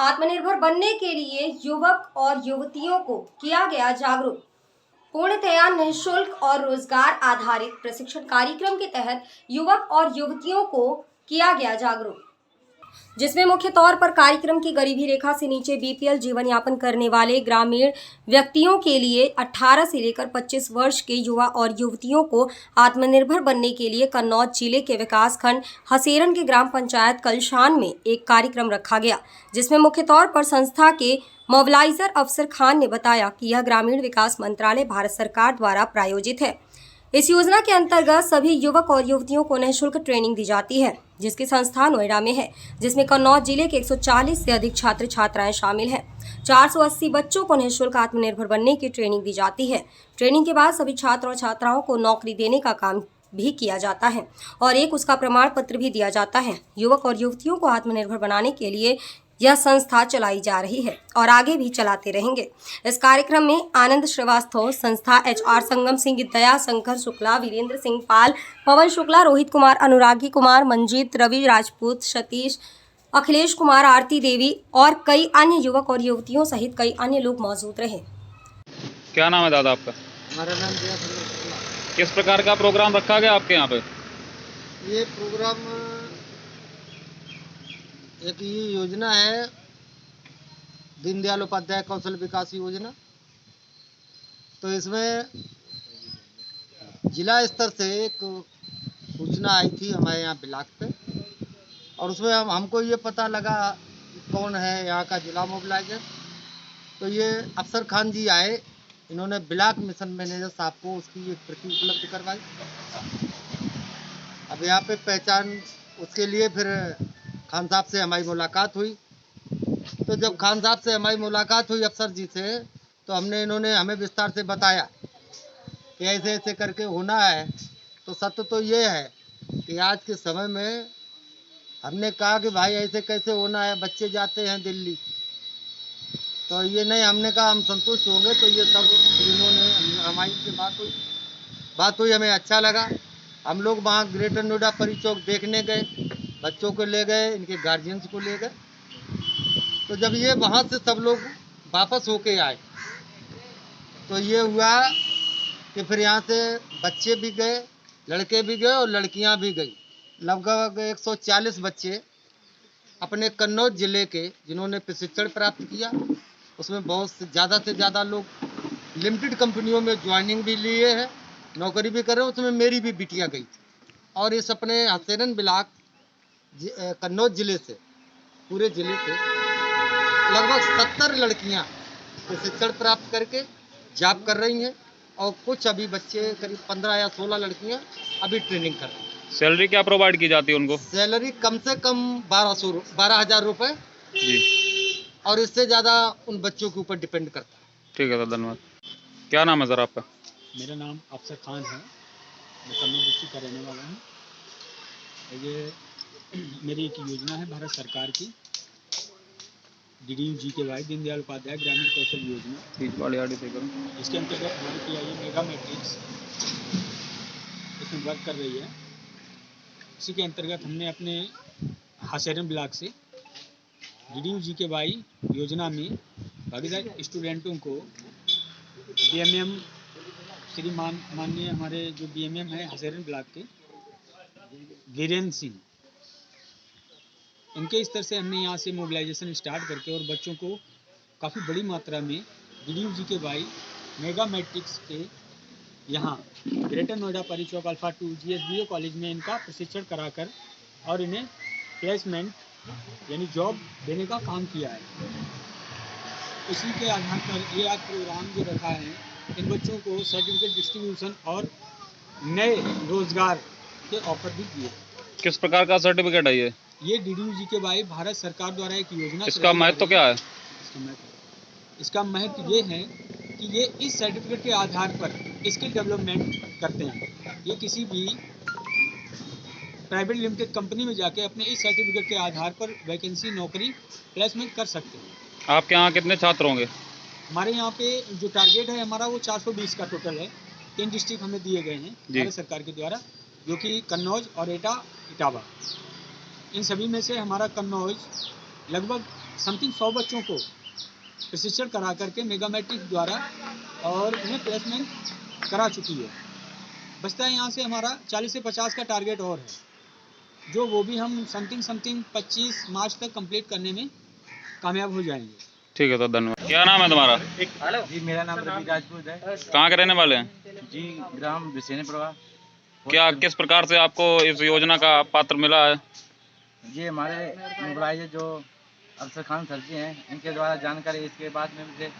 आत्मनिर्भर बनने के लिए युवक और युवतियों को किया गया जागरूक। पूर्णतया निःशुल्क और रोजगार आधारित प्रशिक्षण कार्यक्रम के तहत युवक और युवतियों को किया गया जागरूक, जिसमें मुख्य तौर पर कार्यक्रम की गरीबी रेखा से नीचे बीपीएल जीवन यापन करने वाले ग्रामीण व्यक्तियों के लिए 18 से लेकर 25 वर्ष के युवा और युवतियों को आत्मनिर्भर बनने के लिए कन्नौज जिले के विकासखंड हसेरन के ग्राम पंचायत कलशान में एक कार्यक्रम रखा गया, जिसमें मुख्य तौर पर संस्था के मोबिलाइजर अफसर खान ने बताया कि यह ग्रामीण विकास मंत्रालय भारत सरकार द्वारा प्रायोजित है। इस योजना के अंतर्गत सभी युवक और युवतियों को निःशुल्क ट्रेनिंग दी जाती है, जिसकी संस्था नोएडा में है, जिसमें कन्नौज जिले के 140 से अधिक छात्र छात्राएं शामिल हैं। 480 बच्चों को निःशुल्क आत्मनिर्भर बनने की ट्रेनिंग दी जाती है। ट्रेनिंग के बाद सभी छात्र और छात्राओं को नौकरी देने का काम भी किया जाता है और एक उसका प्रमाण पत्र भी दिया जाता है। युवक और युवतियों को आत्मनिर्भर बनाने के लिए यह संस्था चलाई जा रही है और आगे भी चलाते रहेंगे। इस कार्यक्रम में आनंद श्रीवास्तव, संस्था HR संगम सिंह, दया शंकर शुक्ला, वीरेंद्र सिंह पाल, पवन शुक्ला, रोहित कुमार, अनुरागी कुमार, मंजीत, रवि राजपूत, सतीश, अखिलेश कुमार, आरती देवी और कई अन्य युवक और युवतियों सहित कई अन्य लोग मौजूद रहे। क्या नाम है दादा आपका? हमारा नाम दया शंकर शुक्ला। किस प्रकार का प्रोग्राम रखा गया आपके यहाँ पे? ये प्रोग्राम एक ये योजना है, दीनदयाल उपाध्याय कौशल विकास योजना। तो इसमें जिला स्तर से एक सूचना आई थी हमारे यहाँ ब्लॉक पे, और उसमें हमको ये पता लगा कौन है यहाँ का जिला मोबिलाइजर। तो ये अफसर खान जी आए, इन्होंने ब्लॉक मिशन मैनेजर साहब को उसकी एक प्रति उपलब्ध करवाई। अब यहाँ पे पहचान उसके लिए फिर खान साहब से हमारी मुलाकात हुई। तो जब खान साहब से हमारी मुलाकात हुई अफसर जी से, तो इन्होंने हमें विस्तार से बताया कि ऐसे ऐसे करके होना है। तो सत्य तो ये है कि आज के समय में हमने कहा कि भाई ऐसे कैसे होना है, बच्चे जाते हैं दिल्ली, तो ये नहीं, हमने कहा हम संतुष्ट होंगे। तो ये सब इन्होंने हमारी से बात हुई, हमें अच्छा लगा। हम लोग वहाँ ग्रेटर नोएडा परिचौक देखने गए, बच्चों को ले गए, इनके गार्जियंस को ले गए। तो जब ये वहाँ से सब लोग वापस होके आए, तो ये हुआ कि फिर यहाँ से बच्चे भी गए, लड़के भी गए और लड़कियाँ भी गई। लगभग 140 बच्चे अपने कन्नौज जिले के जिन्होंने प्रशिक्षण प्राप्त किया, उसमें बहुत से ज़्यादा लोग लिमिटेड कंपनियों में ज्वाइनिंग भी लिए हैं, नौकरी भी कर रहे हैं। उसमें मेरी भी बिटिया गई थी। और इस अपने हसेरन ब्लॉक कन्नौज जिले से, पूरे जिले से लगभग 70 लड़कियां प्रशिक्षण प्राप्त करके जॉब कर रही हैं, और कुछ अभी बच्चे करीब 15 या 16 लड़कियां अभी ट्रेनिंग कर रही हैं। सैलरी क्या प्रोवाइड की जाती है उनको? सैलरी कम से कम 12,000 रुपये जी, और इससे ज़्यादा उन बच्चों के ऊपर डिपेंड करता है। ठीक है सर, धन्यवाद। क्या नाम है सर आपका? मेरा नाम अफसर खान है, मैं कन्नौज डिस्ट्रिक्ट का रहने वाला हूँ। ये मेरी एक योजना है भारत सरकार की, DDU-GKY, दीनदयाल उपाध्याय ग्रामीण कौशल योजना। इसके अंतर्गत हमारी PIA मेगा मैट्रिक्स इसमें वर्क कर रही है। इसी के अंतर्गत हमने अपने हसेरन ब्लॉक से DDU-GKY योजना में भागीदार स्टूडेंटों को BMM श्रीमान माननीय हमारे जो BMM है हसेरन ब्लॉक के वीरेंद्र सिंह, उनके स्तर से हमने यहाँ से मोबिलाइजेशन स्टार्ट करके और बच्चों को काफ़ी बड़ी मात्रा में DDU-GKY मेगा मैट्रिक्स के यहाँ Greater Noida Parichowk alpha 2 GSBO college में इनका प्रशिक्षण कराकर और इन्हें प्लेसमेंट यानी जॉब देने का काम किया है। इसी के आधार पर ये आज प्रोग्राम जो रखा है, इन बच्चों को सर्टिफिकेट डिस्ट्रीब्यूशन और नए रोजगार के ऑफर भी दिए। किस प्रकार का सर्टिफिकेट है ये DDU-GKY भारत सरकार द्वारा एक योजना। इसका महत्व क्या है? इसका महत्व ये है कि ये इस सर्टिफिकेट के आधार पर स्किल डेवलपमेंट करते हैं। ये किसी भी प्राइवेट लिमिटेड कंपनी में जाके अपने इस सर्टिफिकेट के आधार पर वैकेंसी, नौकरी, प्लेसमेंट कर सकते हैं। आपके यहाँ कितने छात्र होंगे? हमारे यहाँ पे जो टारगेट है हमारा वो 420 का टोटल है। 3 डिस्ट्रिक्ट हमें दिए गए हैं भारत सरकार के द्वारा, जो कि कन्नौज और एटा, इटावा। इन सभी में से हमारा कन्नौज लगभग समथिंग 100 बच्चों को प्रशिक्षण करा करके मेगा मैट्रिक्स द्वारा और उन्हें प्लेसमेंट करा चुकी है। बचता है यहाँ से हमारा 40 से 50 का टारगेट और है, जो वो भी हम समथिंग 25 मार्च तक कंप्लीट करने में कामयाब हो जाएंगे। ठीक है, तो धन्यवाद। क्या नाम है तुम्हारा? जी मेरा नाम रवि राजपूत है कहाँ के रहने वाले हैं? जी, ग्राम बिसेनपुरा। क्या किस प्रकार से आपको इस योजना का पात्र मिला है? ये हमारे मोबाइल जो अफसर खान सर जी हैं, इनके द्वारा जानकारी। इसके बाद में मुझे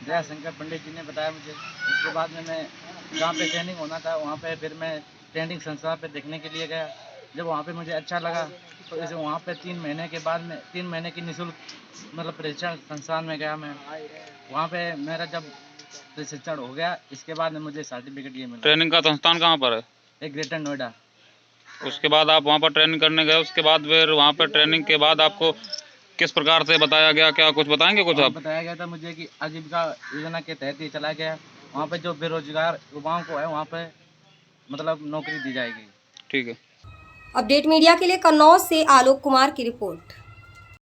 दया शंकर पंडित जी ने बताया मुझे। इसके बाद में मैं जहाँ पे ट्रेनिंग होना था वहाँ पे फिर मैं ट्रेनिंग संस्था पे देखने के लिए गया। जब वहाँ पे मुझे अच्छा लगा तो इसे वहाँ पे 3 महीने के बाद में 3 महीने की निःशुल्क मतलब प्रशिक्षण संस्थान में गया मैं। वहाँ पे मेरा जब प्रशिक्षण हो गया, इसके बाद में मुझे सर्टिफिकेट ये मिला। ट्रेनिंग का संस्थान कहाँ पर है? एक ग्रेटर नोएडा। उसके बाद आप वहाँ पर ट्रेनिंग करने गए, उसके बाद फिर वहाँ पर ट्रेनिंग के बाद आपको किस प्रकार से बताया गया, क्या कुछ बताएंगे कुछ वहाँ आप? बताया गया था मुझे कि आजीविका योजना के तहत ये चलाया गया। वहाँ पे जो बेरोजगार युवाओं को है वहाँ पे मतलब नौकरी दी जाएगी। ठीक है। अपडेट मीडिया के लिए कन्नौज से आलोक कुमार की रिपोर्ट।